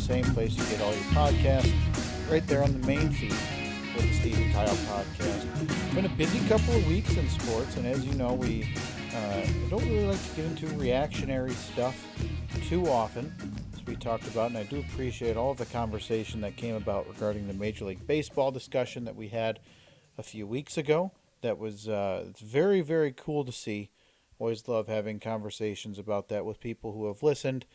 same place you get all your podcasts, right there on the main feed with the Steve and Kyle podcast. It's been a busy couple of weeks in sports, and as you know, we don't really like to get into reactionary stuff too often, as we talked about, and I do appreciate all of the conversation that came about regarding the Major League Baseball discussion that we had a few weeks ago. That was it's very, very cool to see. Always love having conversations about that with people who have listened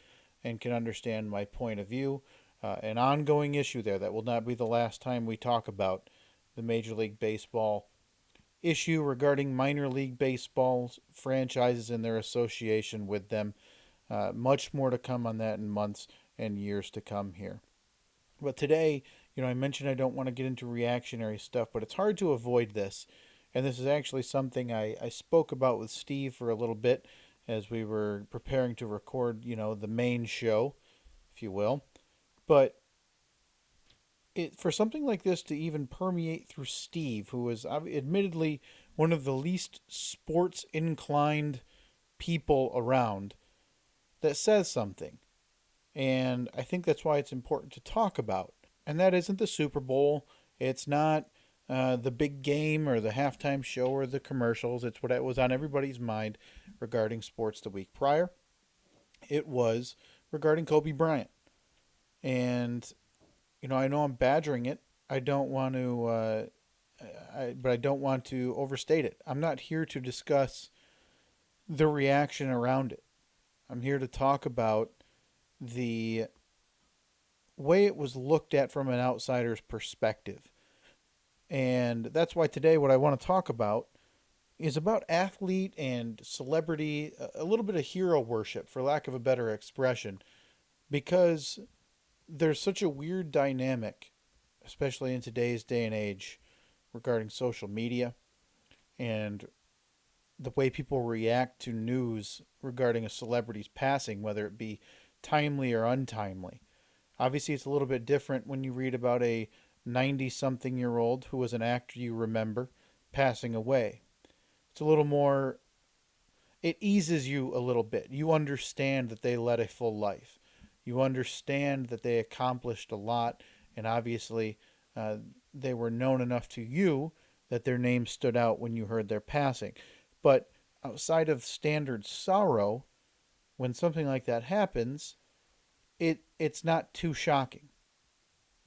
and can understand my point of view. An ongoing issue there. That will not be the last time we talk about the Major League Baseball issue regarding minor league baseball franchises and their association with them. Much more to come on that in months and years to come here. But today, I mentioned I don't want to get into reactionary stuff, but it's hard to avoid this. And this is actually something I spoke about with Steve for a little bit as we were preparing to record, the main show, if you will. But for something like this to even permeate through Steve, who is admittedly one of the least sports inclined people around, that says something. And I think that's why it's important to talk about. And that isn't the Super Bowl. It's not the big game or the halftime show or the commercials. It's what was on everybody's mind regarding sports the week prior. It was regarding Kobe Bryant. And, I know I'm badgering it. I don't want to, but I don't want to overstate it. I'm not here to discuss the reaction around it. I'm here to talk about the way it was looked at from an outsider's perspective. And that's why today what I want to talk about is about athlete and celebrity, a little bit of hero worship, for lack of a better expression, because there's such a weird dynamic, especially in today's day and age, regarding social media and the way people react to news regarding a celebrity's passing, whether it be timely or untimely. Obviously, it's a little bit different when you read about a 90-something-year-old who was an actor you remember passing away. It's a little more, it eases you a little bit. You understand that they led a full life. You understand that they accomplished a lot, and obviously they were known enough to you that their name stood out when you heard their passing. But outside of standard sorrow, when something like that happens, it's not too shocking.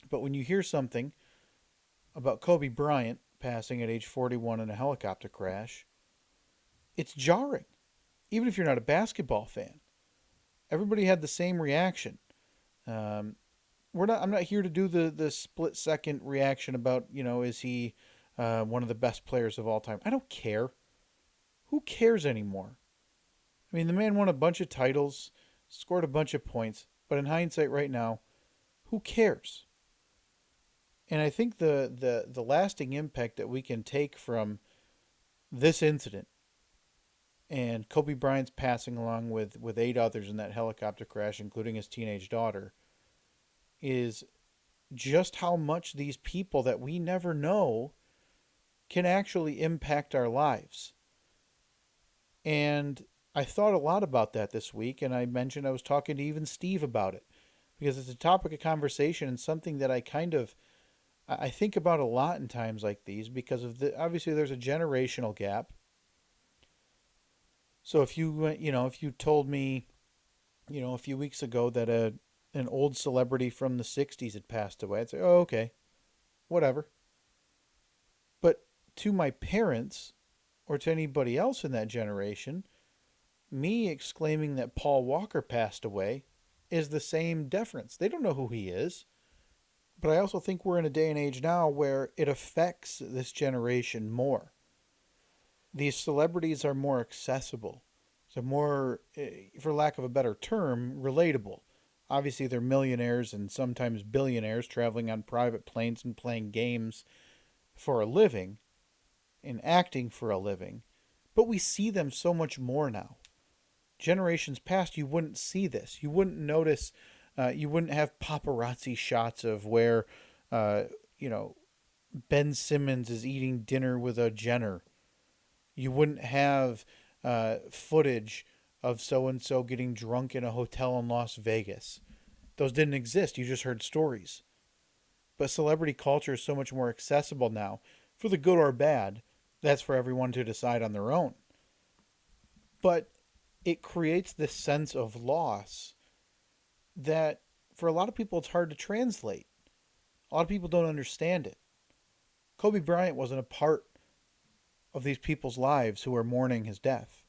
But when you hear something about Kobe Bryant passing at age 41 in a helicopter crash, it's jarring, even if you're not a basketball fan. Everybody had the same reaction. I'm not here to do the split second reaction about, is he one of the best players of all time? I don't care. Who cares anymore? I mean, the man won a bunch of titles, scored a bunch of points, but in hindsight right now, who cares? And I think the lasting impact that we can take from this incident and Kobe Bryant's passing along with 8 others in that helicopter crash, including his teenage daughter, is just how much these people that we never know can actually impact our lives. And I thought a lot about that this week, and I mentioned I was talking to even Steve about it, because it's a topic of conversation and something that I think about a lot in times like these, because of obviously there's a generational gap. So if you told me, a few weeks ago that an old celebrity from the 60s had passed away, I'd say, oh, okay, whatever. But to my parents or to anybody else in that generation, me exclaiming that Paul Walker passed away is the same deference. They don't know who he is. But I also think we're in a day and age now where it affects this generation more. These celebrities are more accessible. So more, for lack of a better term, relatable. Obviously, they're millionaires and sometimes billionaires traveling on private planes and playing games for a living and acting for a living. But we see them so much more now. Generations past, you wouldn't see this. You wouldn't notice, you wouldn't have paparazzi shots of where, Ben Simmons is eating dinner with a Jenner. You wouldn't have footage of so-and-so getting drunk in a hotel in Las Vegas. Those didn't exist. You just heard stories. But celebrity culture is so much more accessible now, for the good or bad. That's for everyone to decide on their own. But it creates this sense of loss that for a lot of people it's hard to translate. A lot of people don't understand it. Kobe Bryant wasn't a part of these people's lives who are mourning his death.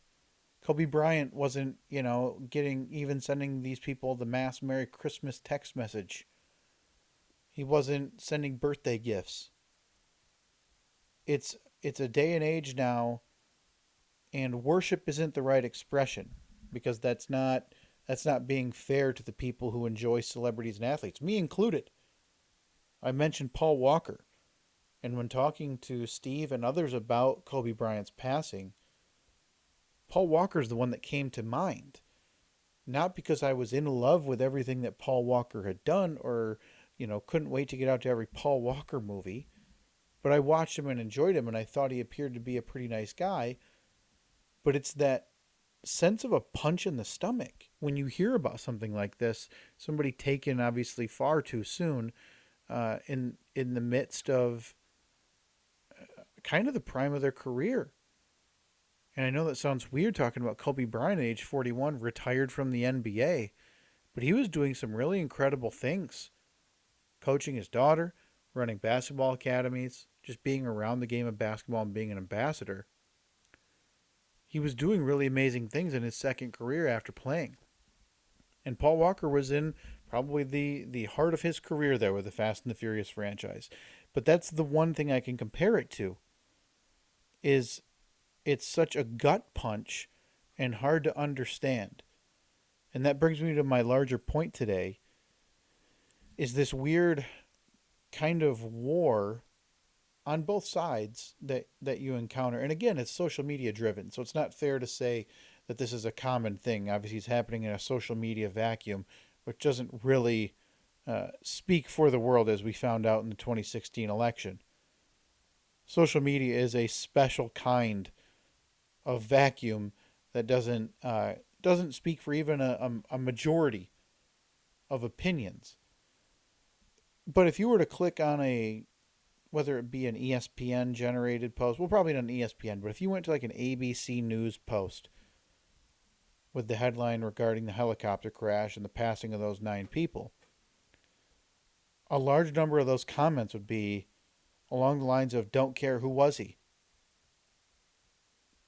Kobe Bryant wasn't, getting even sending these people the mass Merry Christmas text message. He wasn't sending birthday gifts. It's a day and age now, and worship isn't the right expression because that's not being fair to the people who enjoy celebrities and athletes, me included. I mentioned Paul Walker, and when talking to Steve and others about Kobe Bryant's passing, Paul Walker's the one that came to mind. Not because I was in love with everything that Paul Walker had done or, couldn't wait to get out to every Paul Walker movie, but I watched him and enjoyed him and I thought he appeared to be a pretty nice guy. But it's that sense of a punch in the stomach when you hear about something like this, somebody taken obviously far too soon, in the midst of kind of the prime of their career. And I know that sounds weird talking about Kobe Bryant at age 41, retired from the NBA, but he was doing some really incredible things. Coaching his daughter, running basketball academies, just being around the game of basketball and being an ambassador. He was doing really amazing things in his second career after playing. And Paul Walker was in probably the heart of his career there with the Fast and the Furious franchise. But that's the one thing I can compare it to, is it's such a gut punch and hard to understand. And that brings me to my larger point today, is this weird kind of war on both sides that you encounter. And again, it's social media driven, so it's not fair to say that this is a common thing. Obviously, it's happening in a social media vacuum, which doesn't really speak for the world, as we found out in the 2016 election. Social media is a special kind of vacuum that doesn't speak for even a majority of opinions. But if you were to click on whether it be an ESPN generated post, well, probably not an ESPN, but if you went to like an ABC News post with the headline regarding the helicopter crash and the passing of those 9 people, a large number of those comments would be along the lines of, don't care, who was he?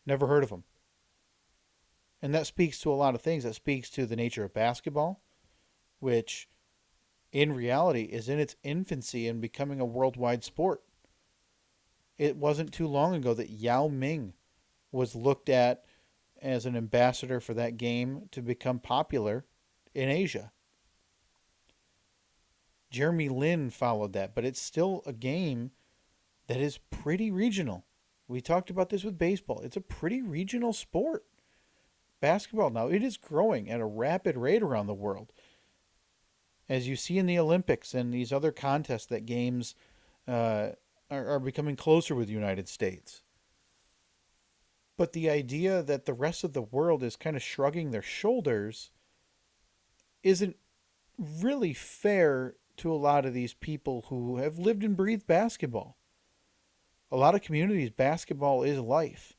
Never heard of him. And that speaks to a lot of things. That speaks to the nature of basketball, which in reality is in its infancy and becoming a worldwide sport. It wasn't too long ago that Yao Ming was looked at as an ambassador for that game to become popular in Asia. Jeremy Lin followed that, but it's still a game that is pretty regional. We talked about this with baseball. It's a pretty regional sport. Basketball now, it is growing at a rapid rate around the world. As you see in the Olympics and these other contests, that games are becoming closer with the United States. But the idea that the rest of the world is kind of shrugging their shoulders isn't really fair to a lot of these people who have lived and breathed basketball. A lot of communities, basketball is life.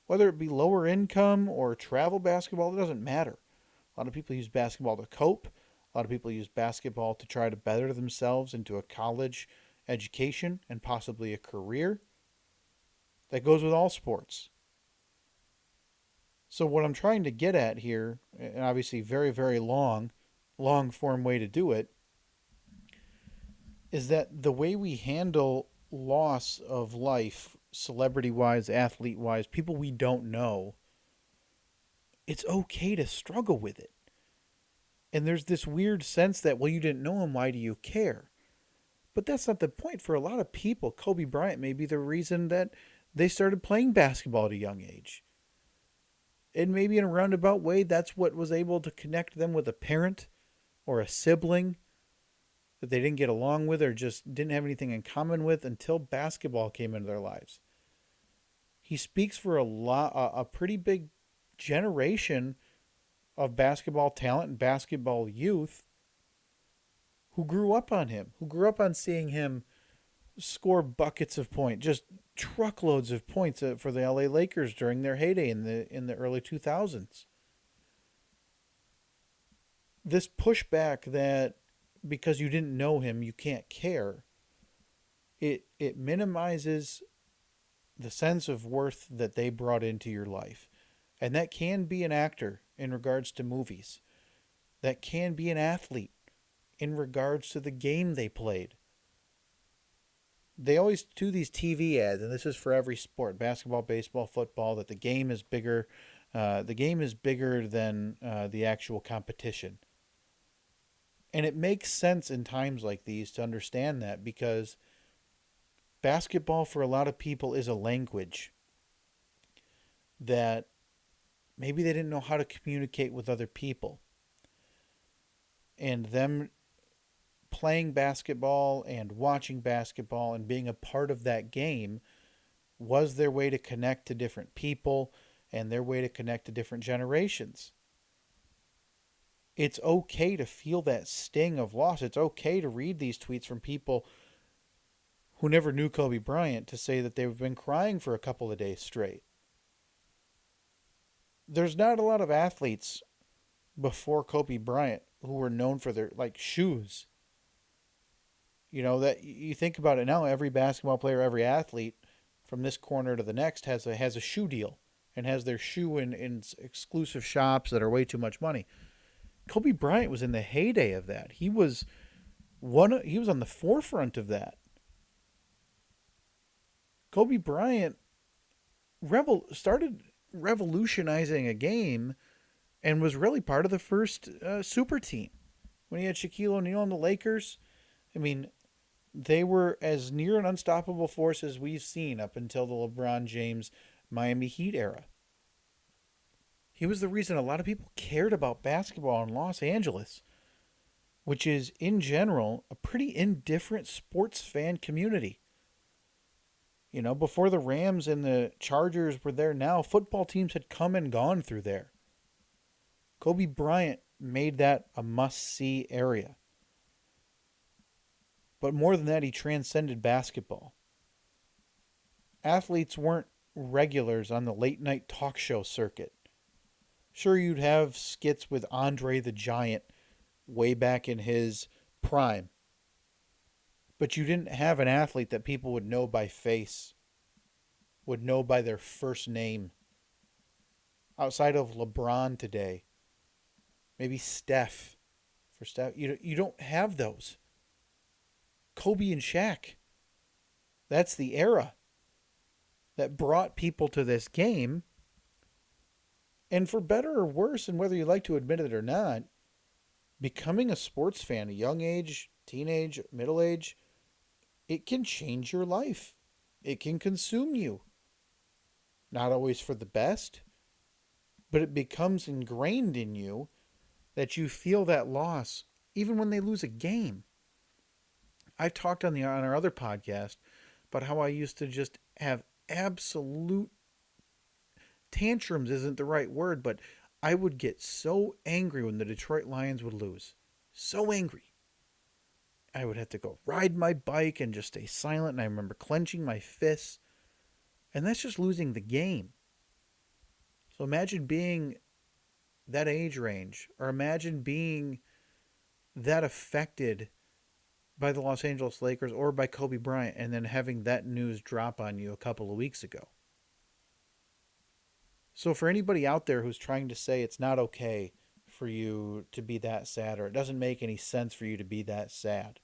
Whether it be lower income or travel basketball, it doesn't matter. A lot of people use basketball to cope. A lot of people use basketball to try to better themselves into a college education and possibly a career. That goes with all sports. So what I'm trying to get at here, and obviously very, very long form way to do it, is that the way we handle loss of life, celebrity-wise, athlete-wise, people we don't know, it's okay to struggle with it. And there's this weird sense that, well, you didn't know him, why do you care? But that's not the point. For a lot of people, Kobe Bryant may be the reason that they started playing basketball at a young age. And maybe in a roundabout way, that's what was able to connect them with a parent or a sibling that they didn't get along with or just didn't have anything in common with until basketball came into their lives. He speaks for a pretty big generation of basketball talent and basketball youth who grew up on him, who grew up on seeing him score buckets of points, just truckloads of points for the LA Lakers during their heyday in the early 2000s. This pushback that because you didn't know him, you can't care. It minimizes the sense of worth that they brought into your life. And that can be an actor in regards to movies. That can be an athlete in regards to the game they played. They always do these TV ads, and this is for every sport, basketball, baseball, football, that the game is bigger. The game is bigger than the actual competition. And it makes sense in times like these to understand that, because basketball for a lot of people is a language that maybe they didn't know how to communicate with other people. And them playing basketball and watching basketball and being a part of that game was their way to connect to different people and their way to connect to different generations. It's okay to feel that sting of loss. It's okay to read these tweets from people who never knew Kobe Bryant to say that they've been crying for a couple of days straight. There's not a lot of athletes before Kobe Bryant who were known for their shoes. You know, that you think about it now, every basketball player, every athlete from this corner to the next has a shoe deal and has their shoe in exclusive shops that are way too much money. Kobe Bryant was in the heyday of that. He was on the forefront of that. Kobe Bryant started revolutionizing a game and was really part of the first super team. When he had Shaquille O'Neal on the Lakers, I mean, they were as near an unstoppable force as we've seen up until the LeBron James Miami Heat era. He was the reason a lot of people cared about basketball in Los Angeles, which is, in general, a pretty indifferent sports fan community. You know, before the Rams and the Chargers were there now, football teams had come and gone through there. Kobe Bryant made that a must-see area. But more than that, he transcended basketball. Athletes weren't regulars on the late-night talk show circuit. Sure, you'd have skits with Andre the Giant way back in his prime. But you didn't have an athlete that people would know by face, would know by their first name. Outside of LeBron today, maybe Steph. For Steph, you don't have those. Kobe and Shaq. That's the era that brought people to this game. And for better or worse, and whether you like to admit it or not, becoming a sports fan, a young age, teenage, middle age, it can change your life. It can consume you. Not always for the best, but it becomes ingrained in you that you feel that loss even when they lose a game. I've talked on our other podcast about how I used to just have absolute tantrums isn't the right word, but I would get so angry when the Detroit Lions would lose. So angry. I would have to go ride my bike and just stay silent, and I remember clenching my fists. And that's just losing the game. So imagine being that age range, or imagine being that affected by the Los Angeles Lakers or by Kobe Bryant, and then having that news drop on you a couple of weeks ago. So for anybody out there who's trying to say it's not okay for you to be that sad, or it doesn't make any sense for you to be that sad,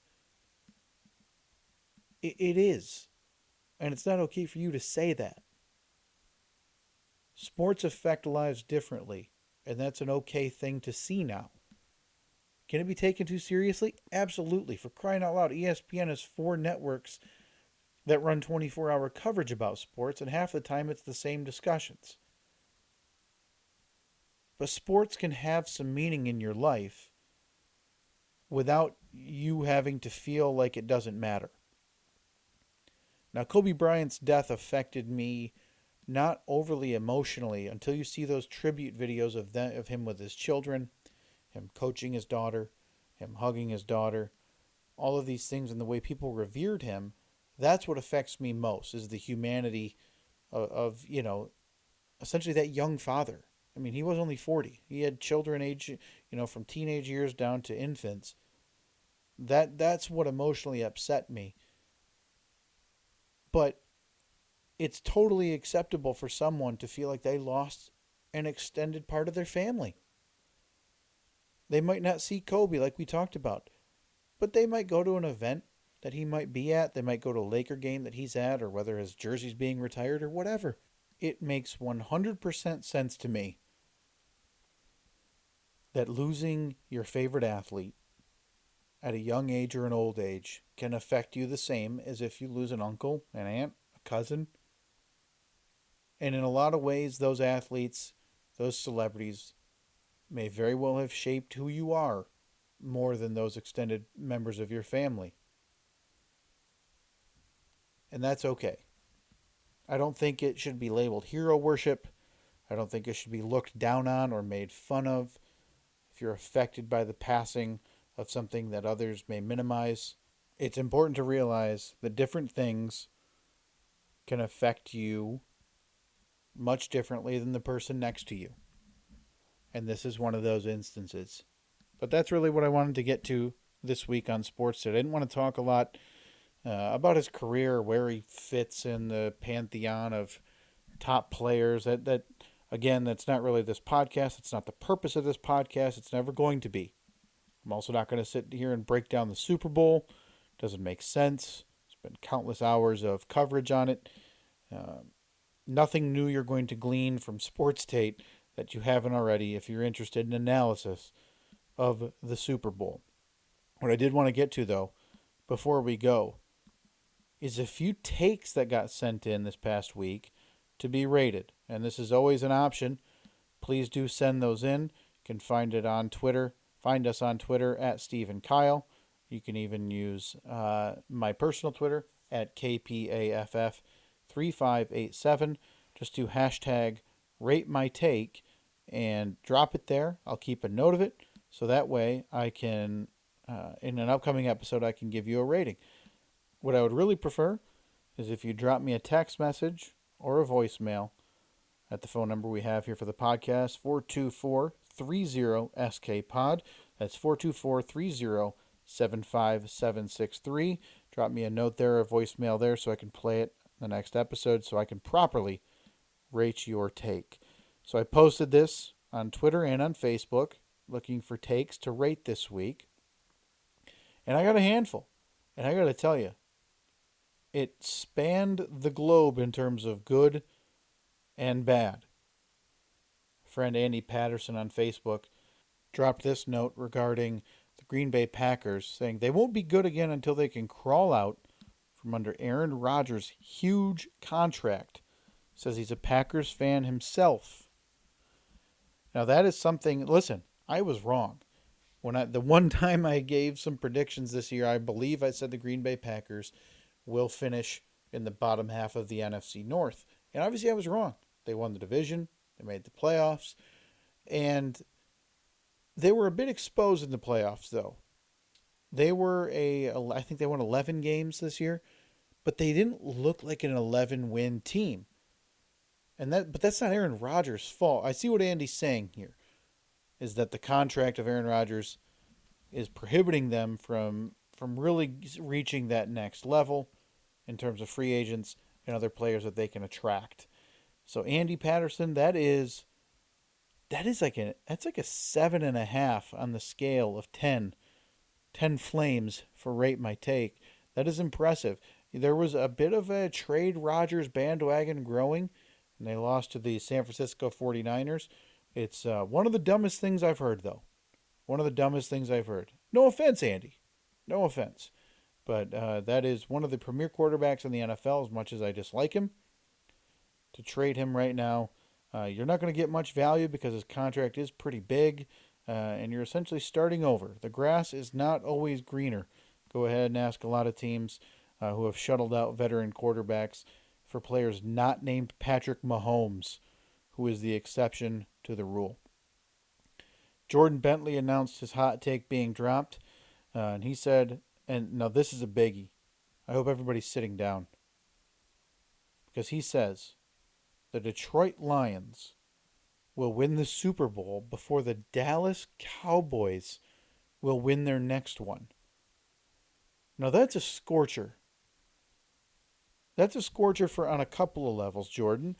it is. And it's not okay for you to say that. Sports affect lives differently, and that's an okay thing to see now. Can it be taken too seriously? Absolutely. For crying out loud, ESPN has 4 networks that run 24-hour coverage about sports, and half the time it's the same discussions. But sports can have some meaning in your life without you having to feel like it doesn't matter. Now, Kobe Bryant's death affected me not overly emotionally until you see those tribute videos of him with his children, him coaching his daughter, him hugging his daughter. all of these things and the way people revered him, that's what affects me most is the humanity of essentially that young father. I mean, he was only 40. He had children age, from teenage years down to infants. That's what emotionally upset me. But it's totally acceptable for someone to feel like they lost an extended part of their family. They might not see Kobe like we talked about, but they might go to an event that he might be at. They might go to a Laker game that he's at, or whether his jersey's being retired or whatever. It makes 100% sense to me that losing your favorite athlete at a young age or an old age can affect you the same as if you lose an uncle, an aunt, a cousin. And in a lot of ways, those athletes, those celebrities, may very well have shaped who you are more than those extended members of your family. And that's okay. I don't think it should be labeled hero worship. I don't think it should be looked down on or made fun of if you're affected by the passing of something that others may minimize. It's important to realize that different things can affect you much differently than the person next to you. And this is one of those instances. But that's really what I wanted to get to this week on Sports Today. I didn't want to talk a lot about his career, where he fits in the pantheon of top players. That again, that's not really this podcast. It's not the purpose of this podcast. It's never going to be. I'm also not going to sit here and break down the Super Bowl. It doesn't make sense. There's been countless hours of coverage on it. Nothing new you're going to glean from Sports Tate that you haven't already if you're interested in analysis of the Super Bowl. What I did want to get to, though, before we go, is a few takes that got sent in this past week to be rated. And this is always an option. Please do send those in. You can find it on Twitter. Find us on Twitter at Steve and Kyle. You can even use my personal Twitter at KPAFF3587. Just do hashtag rate my take and drop it there. I'll keep a note of it so that way I can, in an upcoming episode, I can give you a rating. What I would really prefer is if you drop me a text message or a voicemail at the phone number we have here for the podcast, 424-30-SK-POD. That's 424-30-75763. Drop me a note there, a voicemail there, so I can play it in the next episode so I can properly rate your take. So I posted this on Twitter and on Facebook, looking for takes to rate this week. And I got a handful. And I got to tell you, it spanned the globe in terms of good and bad. Friend Andy Patterson on Facebook dropped this note regarding the Green Bay Packers, saying they won't be good again until they can crawl out from under Aaron Rodgers' huge contract. Says he's a Packers fan himself. Now that is something, listen, I was wrong. The one time I gave some predictions this year, I believe I said the Green Bay Packers will finish in the bottom half of the NFC North. And obviously I was wrong. They won the division. They made the playoffs. And they were a bit exposed in the playoffs, though. I think they won 11 games this year, but they didn't look like an 11-win team. But that's not Aaron Rodgers' fault. I see what Andy's saying here, is that the contract of Aaron Rodgers is prohibiting them from really reaching that next level in terms of free agents and other players that they can attract. So Andy Patterson, that's like a 7.5 on the scale of 10 flames for rate my take. That is impressive. There was a bit of a trade Rodgers bandwagon growing, and they lost to the San Francisco 49ers. It's one of the dumbest things I've heard, though. One of the dumbest things I've heard. No offense, Andy. No offense. But that is one of the premier quarterbacks in the NFL, as much as I dislike him. To trade him right now, you're not going to get much value because his contract is pretty big, and you're essentially starting over. The grass is not always greener. Go ahead and ask a lot of teams who have shuttled out veteran quarterbacks for players not named Patrick Mahomes, who is the exception to the rule. Jordan Bentley announced his hot take being dropped, and he said, And now this is a biggie. I hope everybody's sitting down. Because he says the Detroit Lions will win the Super Bowl before the Dallas Cowboys will win their next one. Now that's a scorcher. That's a scorcher for on a couple of levels, Jordan.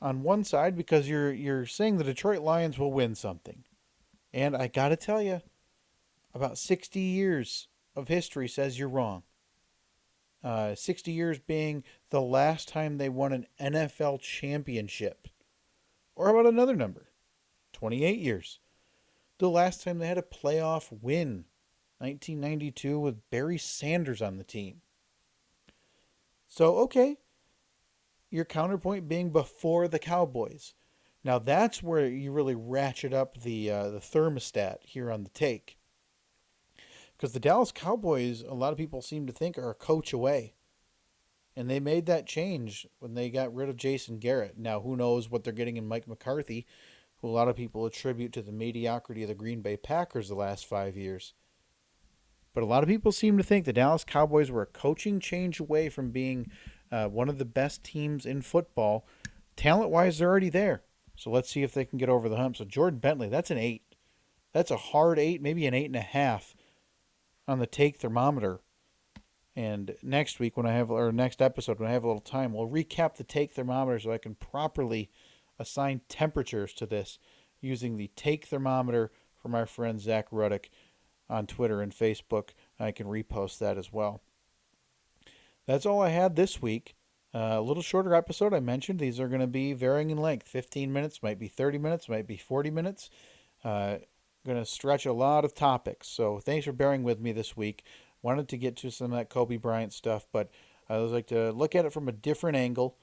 On one side, because you're saying the Detroit Lions will win something. And I gotta tell you, about 60 years of history says you're wrong. 60 years being the last time they won an NFL championship. Or how about another number? 28 years. The last time they had a playoff win. 1992 with Barry Sanders on the team. So, okay. Your counterpoint being before the Cowboys. Now that's where you really ratchet up the thermostat here on the take. Because the Dallas Cowboys, a lot of people seem to think, are a coach away. And they made that change when they got rid of Jason Garrett. Now, who knows what they're getting in Mike McCarthy, who a lot of people attribute to the mediocrity of the Green Bay Packers the last 5 years. But a lot of people seem to think the Dallas Cowboys were a coaching change away from being one of the best teams in football. Talent-wise, they're already there. So let's see if they can get over the hump. So Jordan Bentley, that's an 8. That's a hard 8, maybe an 8.5 on the take thermometer. And next week, next episode, when I have a little time, we'll recap the take thermometer so I can properly assign temperatures to this using the take thermometer from our friend Zach Ruddick on Twitter and Facebook. I can repost that as well. That's all I had this week. A little shorter episode, I mentioned. These are going to be varying in length. 15 minutes, might be 30 minutes, might be 40 minutes. Going to stretch a lot of topics. So thanks for bearing with me this week. Wanted to get to some of that Kobe Bryant stuff, but I would like to look at it from a different angle,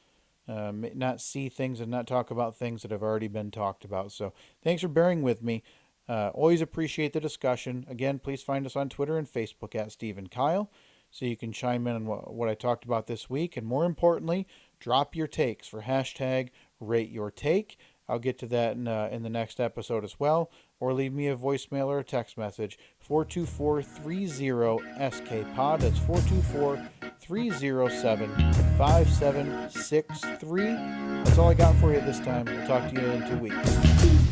not see things and not talk about things that have already been talked about. So thanks for bearing with me. Always appreciate the discussion. Again, please find us on Twitter and Facebook at Steve and Kyle, so you can chime in on what I talked about this week. And more importantly, drop your takes for hashtag #RateYourTake. I'll get to that in the next episode as well. Or leave me a voicemail or a text message, 424-30-SK-POD. That's 424-307-5763. That's all I got for you this time. We'll talk to you in 2 weeks.